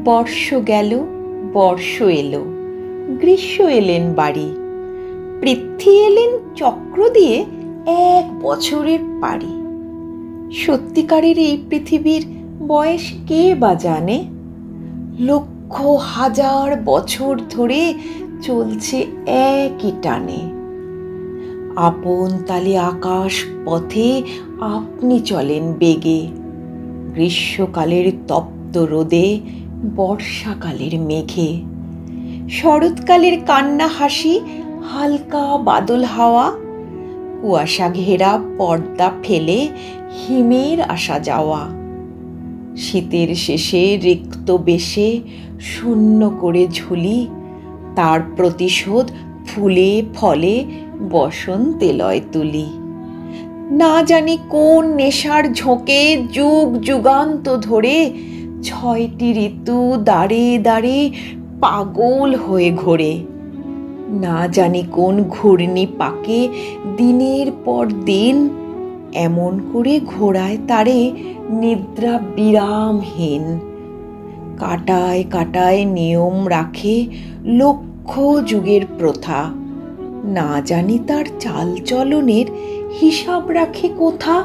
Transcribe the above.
বর্ষ গেল, বর্ষ এলো, গ্রীষ্ম এলেন বাড়ি, পৃথ্বী এলেন চক্র দিয়ে 1 বছরের পারি। সত্যিকারের এই পৃথিবীর বয়স কে বা জানে? লক্ষ হাজার বছর ধরে চলছে একই টানে। আপন তালে আকাশ পথে আপনি চলেন বেগে, গ্রীষ্মকালের তপ্ত রোদে, বর্ষাকালের মেঘে। শরৎকালের কান্না হাসি, হালকা বাদল হাওয়া, কুয়াশা ঘেরা পর্দা ফেলে হিমের আসা যাওয়া। শীতের শেষে রিক্ত বেশে শূন্য করে ঝুলি, তার প্রতিশোধ ফুলে ফলে বসন্তে লয় তুলি। না জানি কোন নেশার ঝোঁকে যুগ যুগান্ত ধরে 6টি ঋতু দাঁড়ে দাঁড়ে পাগল হয়ে ঘোরে। না জানি কোন ঘূর্ণি পাকে দিনের পর দিন এমন করে ঘোরায় তারে নিদ্রা বিরামহীন। কাটায় কাটায় নিয়ম রাখে লক্ষ যুগের প্রথা, না জানি তার চাল চলনের হিসাব রাখে কোথা।